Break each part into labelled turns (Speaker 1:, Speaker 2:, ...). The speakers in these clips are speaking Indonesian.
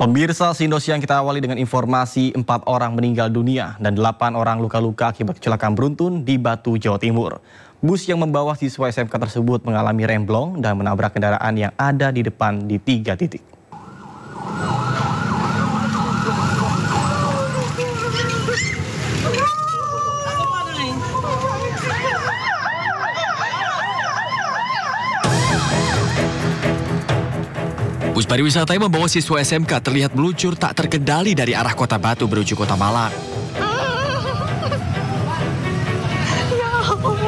Speaker 1: Pemirsa, Siang kita awali dengan informasi 4 orang meninggal dunia dan 8 orang luka-luka akibat kecelakaan beruntun di Batu, Jawa Timur. Bus yang membawa siswa SMK tersebut mengalami remblong dan menabrak kendaraan yang ada di depan di 3 titik.
Speaker 2: Bus pariwisata yang membawa siswa SMK terlihat meluncur tak terkendali dari arah Kota Batu menuju Kota Malang.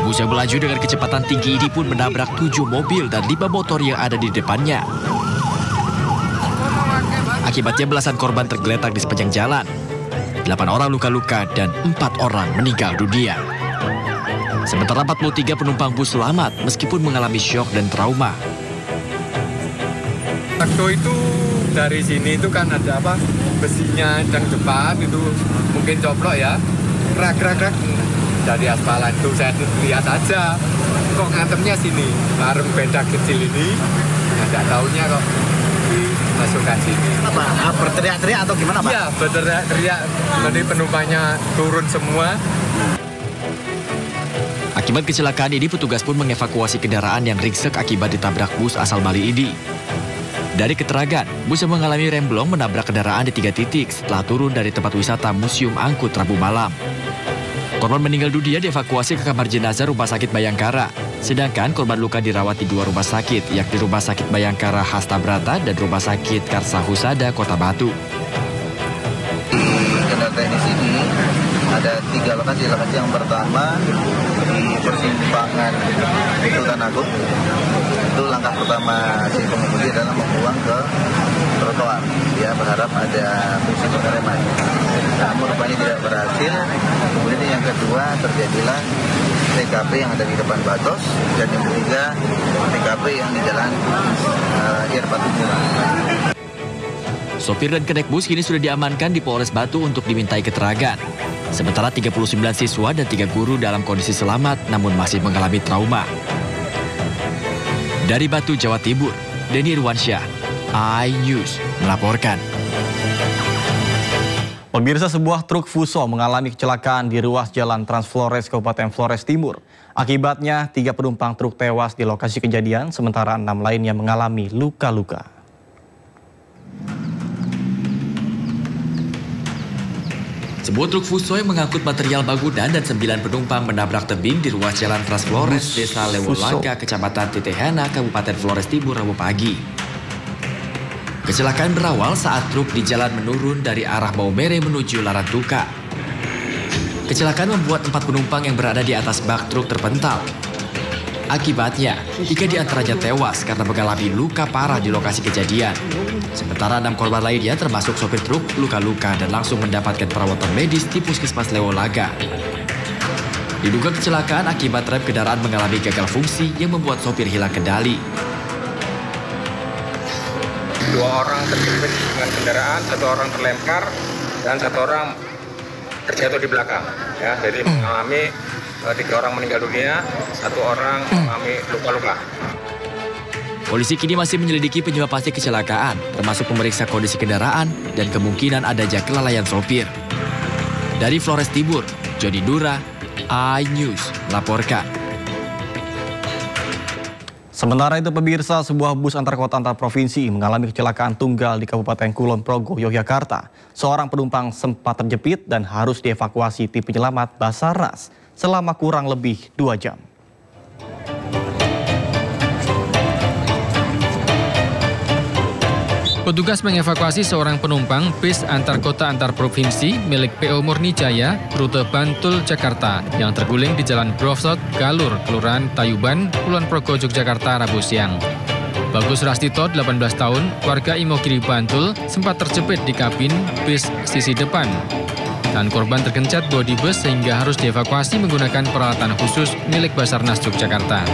Speaker 2: Bus yang melaju dengan kecepatan tinggi ini pun menabrak 7 mobil dan 5 motor yang ada di depannya. Akibatnya belasan korban tergeletak di sepanjang jalan. 8 orang luka-luka dan 4 orang meninggal dunia. Sementara 43 penumpang bus selamat meskipun mengalami syok dan trauma.
Speaker 3: Waktu itu dari sini itu kan ada besinya yang depan itu mungkin coplok ya, krak dari aspalan itu saya lihat aja kok ngatemnya sini, bareng benda kecil ini, nggak tahunya kok masukkan sini.
Speaker 4: Apa? Berteriak-teriak atau gimana Pak?
Speaker 3: Iya, berteriak-teriak, jadi penumpangnya turun semua.
Speaker 2: Akibat kecelakaan ini petugas pun mengevakuasi kendaraan yang ringsek akibat ditabrak bus asal Bali ini. Dari keterangan, bus yang mengalami remblong menabrak kendaraan di 3 titik setelah turun dari tempat wisata Museum Angkut Rabu malam. Korban meninggal dunia dievakuasi ke kamar jenazah Rumah Sakit Bayangkara. Sedangkan korban luka dirawat di 2 rumah sakit, yakni Rumah Sakit Bayangkara Hasta Brata dan Rumah Sakit Karsa Husada, Kota Batu.
Speaker 4: Di kendal teknis ini ada 3 lokasi. Lokasi yang pertama di persimpangan Sultan Agung. Itu langkah pertama si pengemudi adalah membuang ke trotoar. Dia berharap ada fungsi pengereman. Namun rupanya tidak berhasil. Kemudian yang kedua terjadilah TKP yang ada di depan Batos, dan yang ketiga TKP yang di jalan Ir Batu Murah.
Speaker 2: Sopir dan kenek bus kini sudah diamankan di Polres Batu untuk dimintai keterangan. Sementara 39 siswa dan 3 guru dalam kondisi selamat namun masih mengalami trauma. Dari Batu, Jawa Timur, Denny Irwansyah, iNews melaporkan.
Speaker 1: Pemirsa, sebuah truk Fuso mengalami kecelakaan di ruas jalan Trans Flores, Kabupaten Flores Timur. Akibatnya 3 penumpang truk tewas di lokasi kejadian, sementara 6 lainnya mengalami luka-luka.
Speaker 2: Sebuah truk Fuso yang mengangkut material bangunan dan 9 penumpang menabrak tebing di ruas jalan Trans Flores, Desa Lewolangka, Kecamatan Titehana, Kabupaten Flores Timur, Rabu pagi. Kecelakaan berawal saat truk di jalan menurun dari arah Maumere menuju Larantuka. Kecelakaan membuat 4 penumpang yang berada di atas bak truk terpental. Akibatnya, 3 di antaranya tewas karena mengalami luka parah di lokasi kejadian. Sementara 6 korban lainnya termasuk sopir truk luka-luka dan langsung mendapatkan perawatan medis di Puskesmas Lewolaga. Diduga kecelakaan akibat rem kendaraan mengalami gagal fungsi yang membuat sopir hilang kendali.
Speaker 3: 2 orang terjepit dengan kendaraan, 1 orang terlempar, dan 1 orang terjatuh di belakang. Ya, jadi mengalami 3 orang meninggal dunia, 1 orang mengalami luka-luka.
Speaker 2: Polisi kini masih menyelidiki penyebab pasti kecelakaan, termasuk memeriksa kondisi kendaraan dan kemungkinan adanya kelalaian sopir. Dari Flores Timur, Jody Dura, iNews melaporkan.
Speaker 1: Sementara itu pemirsa, sebuah bus antar kota antar provinsi mengalami kecelakaan tunggal di Kabupaten Kulon Progo, Yogyakarta. Seorang penumpang sempat terjepit dan harus dievakuasi tim penyelamat Basarnas selama kurang lebih 2 jam.
Speaker 5: Petugas mengevakuasi seorang penumpang bis antar kota antar provinsi milik PO Murnijaya, rute Bantul, Jakarta, yang terguling di Jalan Grosot, Galur, Kelurahan Tayuban, Kulon Progo, Yogyakarta, Rabu siang. Bagus Rastito, 18 tahun, warga Imogiri, Bantul, sempat terjepit di kabin bis sisi depan. Dan korban tergencet bodi bus sehingga harus dievakuasi menggunakan peralatan khusus milik Basarnas Yogyakarta.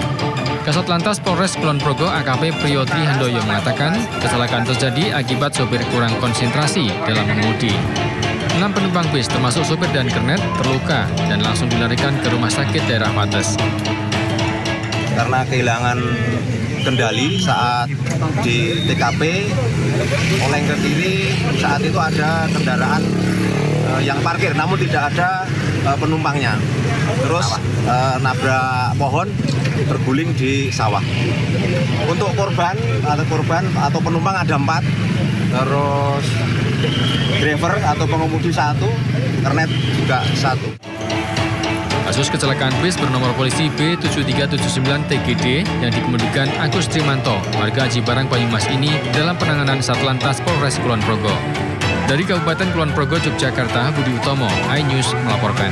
Speaker 5: Kasat Lantas Polres Kulon Progo AKP Priyotri Handoyo mengatakan kecelakaan terjadi akibat sopir kurang konsentrasi dalam mengemudi. 6 penumpang bis termasuk sopir dan kernet terluka dan langsung dilarikan ke rumah sakit daerah Wates.
Speaker 4: Karena kehilangan
Speaker 6: kendali saat di TKP oleng ke kiri. Saat itu ada kendaraan yang parkir namun tidak ada penumpangnya. Terus nabrak pohon, terguling di sawah. Untuk korban atau penumpang ada 4, terus driver atau pengemudi 1, kernet juga 1.
Speaker 5: Kasus kecelakaan bis bernomor polisi B7379TGD yang dikemudikan Agus Trimanto, warga Aji Barang, Banyumas ini dalam penanganan Satlantas Polres Kulon Progo. Dari Kabupaten Kulon Progo, Yogyakarta, Budi Utomo, iNews melaporkan.